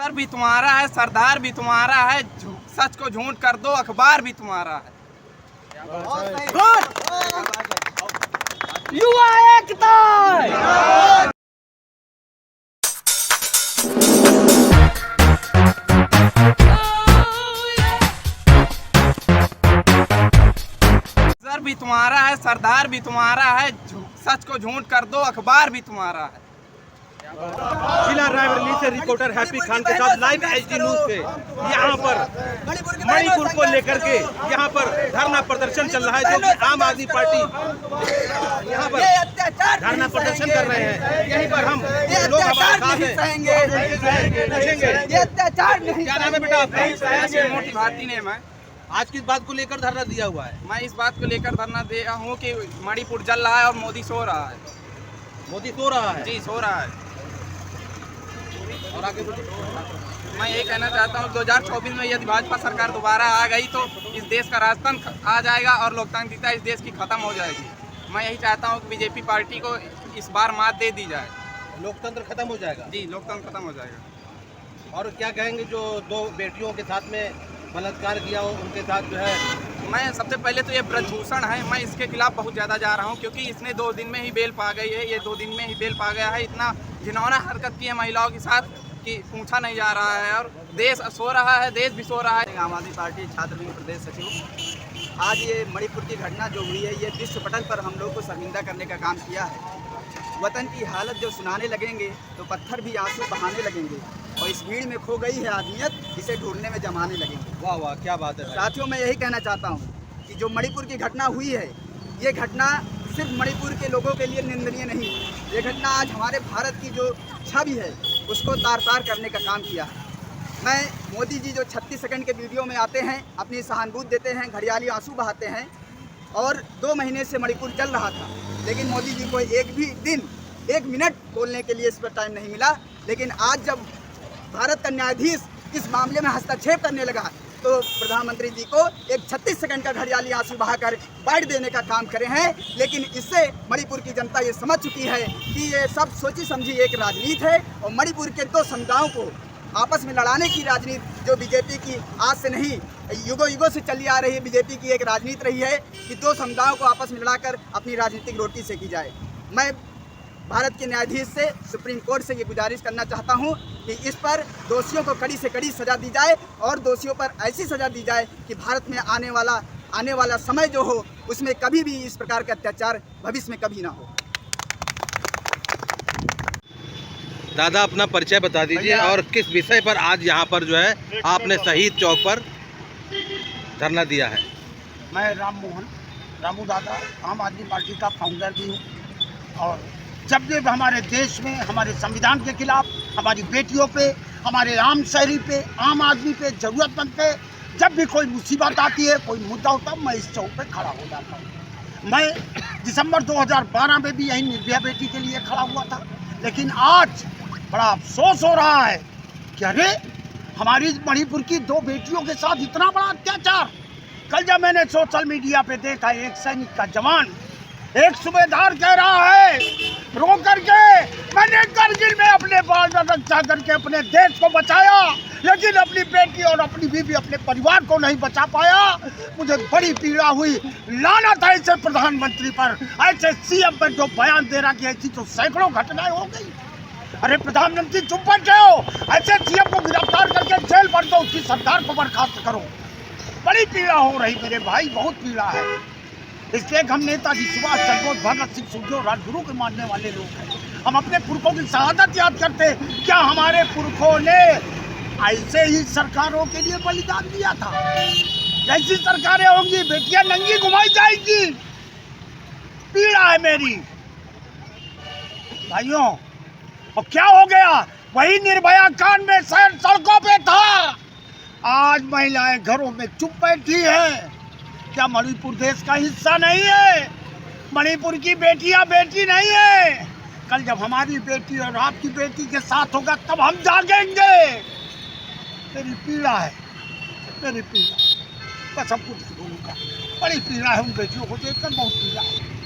Sir भी तुम्हारा है, सरदार भी तुम्हारा है, सच को झूठ कर दो, अखबार भी तुम्हारा है। युवा एकता। सर भी तुम्हारा है, सरदार भी तुम्हारा है, सच को झूठ कर दो, अखबार भी तुम्हारा है। जिला रायबरेली से रिपोर्टर हैप्पी खान के साथ लाइव एचडी न्यूज से यहाँ पर मणिपुर को लेकर के यहाँ पर धरना प्रदर्शन चल रहा है, जो कि आम आदमी पार्टी यहाँ पर धरना प्रदर्शन कर रहे हैं। यहीं पर हम लोग क्या नाम है बेटा आपका? मोटी भारती नेम है। आज किस बात को लेकर धरना दिया हुआ है? मैं इस बात को लेकर धरना दिया हूँ कि मणिपुर जल रहा है और मोदी सो रहा है। मोदी सो रहा है? जी, सो रहा है। और आगे मैं यही कहना चाहता हूँ 2024 में यदि भाजपा सरकार दोबारा आ गई तो इस देश का राजतंत्र आ जाएगा और लोकतांत्रिकता इस देश की खत्म हो जाएगी। मैं यही चाहता हूँ कि बीजेपी पार्टी को इस बार मात दे दी जाए। लोकतंत्र खत्म हो जाएगा? जी, लोकतंत्र खत्म हो जाएगा। और क्या कहेंगे जो दो बेटियों के साथ में बलात्कार किया हो उनके साथ जो है? मैं सबसे पहले तो ये ब्रजभूषण है, मैं इसके खिलाफ बहुत ज़्यादा जा रहा हूँ क्योंकि इसने 2 दिन में ही बेल पा गई है। ये 2 दिन में ही बेल पा गया है। इतना घिनौना हरकत की है महिलाओं के साथ कि पूछा नहीं जा रहा है और देश सो रहा है, देश भी सो रहा है। आम आदमी पार्टी छात्र विंग प्रदेश सचिव। आज ये मणिपुर की घटना जो हुई है, ये विश्व पटल पर हम लोग को शर्मिंदा करने का काम किया है। वतन की हालत जो सुनाने लगेंगे तो पत्थर भी आंसू बहाने लगेंगे और इस भीड़ में खो गई है आदमियत, इसे ढूंढने में जमाने लगेंगे। वाह वाह, क्या बात है साथियों, मैं यही कहना चाहता हूँ कि जो मणिपुर की घटना हुई है, ये घटना सिर्फ मणिपुर के लोगों के लिए निंदनीय नहीं, ये घटना आज हमारे भारत की जो छवि है उसको तार तार करने का काम किया है। मैं मोदी जी जो 36 सेकंड के वीडियो में आते हैं, अपनी सहानुभूति देते हैं, घड़ियाली आंसू बहाते हैं और 2 महीने से मणिपुर चल रहा था, लेकिन मोदी जी को एक भी दिन 1 मिनट बोलने के लिए इस पर टाइम नहीं मिला। लेकिन आज जब भारत का न्यायाधीश इस मामले में हस्तक्षेप करने लगा तो प्रधानमंत्री जी को एक 36 सेकंड का घड़ियाली आंसू बहाकर बाइट देने का काम करे हैं। लेकिन इससे मणिपुर की जनता ये समझ चुकी है कि ये सब सोची समझी एक राजनीति है और मणिपुर के 2 समुदायों को आपस में लड़ाने की राजनीति जो बीजेपी की आज से नहीं युगों युगों से चली आ रही है, बीजेपी की एक राजनीति रही है कि 2 समुदायों को आपस में लड़ाकर अपनी राजनीतिक रोटी सेकी जाए। मैं भारत के न्यायाधीश से, सुप्रीम कोर्ट से ये गुजारिश करना चाहता हूँ कि इस पर दोषियों को कड़ी से कड़ी सज़ा दी जाए और दोषियों पर ऐसी सज़ा दी जाए कि भारत में आने वाला समय जो हो उसमें कभी भी इस प्रकार के अत्याचार भविष्य में कभी ना हो। दादा, अपना परिचय बता दीजिए और किस विषय पर आज यहाँ पर जो है आपने शहीद चौक पर धरना दिया है? मैं रामू दादा आम आदमी पार्टी का फाउंडर भी हूँ और जब भी हमारे देश में हमारे संविधान के खिलाफ, हमारी बेटियों पे, हमारे आम शहरी पे, आम आदमी पे, ज़रूरतमंद पे जब भी कोई मुसीबत आती है, कोई मुद्दा होता है, मैं इस चौक पे खड़ा हो जाता हूँ। मैं दिसंबर 2012 में भी यही निर्भया बेटी के लिए खड़ा हुआ था, लेकिन आज बड़ा अफसोस हो रहा है कि अरे हमारी मणिपुर की 2 बेटियों के साथ इतना बड़ा अत्याचार। कल जब मैंने सोशल मीडिया पे देखा, एक सैनिक का जवान, एक सूबेदार कह रहा है रो करके, मैंने करगिल में अपने बाल का रक्षा करके अपने देश को बचाया, लेकिन अपनी बेटी और अपनी बीवी, अपने परिवार को नहीं बचा पाया। मुझे बड़ी पीड़ा हुई। लानत है ऐसे प्रधानमंत्री पर, ऐसे सीएम पर जो बयान दे रहा कि ऐसी तो सैकड़ों घटनाएं हो गई। अरे प्रधानमंत्री चुप बैठे हो, ऐसे सीएम को गिरफ्तार करके जेल भर दो, उसकी सरकार को बर्खास्त करो। बड़ी पीड़ा हो रही मेरे भाई, बहुत पीड़ा है। इसलिए हम नेताजी सुभाष चंद्र बोस, भगत सिंह, सुखदेव, राजगुरु के मानने वाले लोग हैं। हम अपने पुरखों की शहादत याद करते हैं। क्या हमारे पुरखों ने ऐसे ही सरकारों के लिए बलिदान दिया था? कैसी सरकारें होंगी? बेटियां नंगी घुमाई जाएगी। पीड़ा है मेरी भाइयों। और क्या हो गया? वही निर्भया कांड में शहर सड़कों पे था, आज महिलाएं घरों में चुप बैठी हैं। क्या मणिपुर देश का हिस्सा नहीं है? मणिपुर की बेटियां बेटी नहीं है? कल जब हमारी बेटी और आपकी बेटी के साथ होगा तब हम जागेंगे। मेरी पीड़ा है, मेरी पीड़ा, बस सब कुछ बोलूँगा। बड़ी पीड़ा है, उन बेटियों को देखकर बहुत पीड़ा है।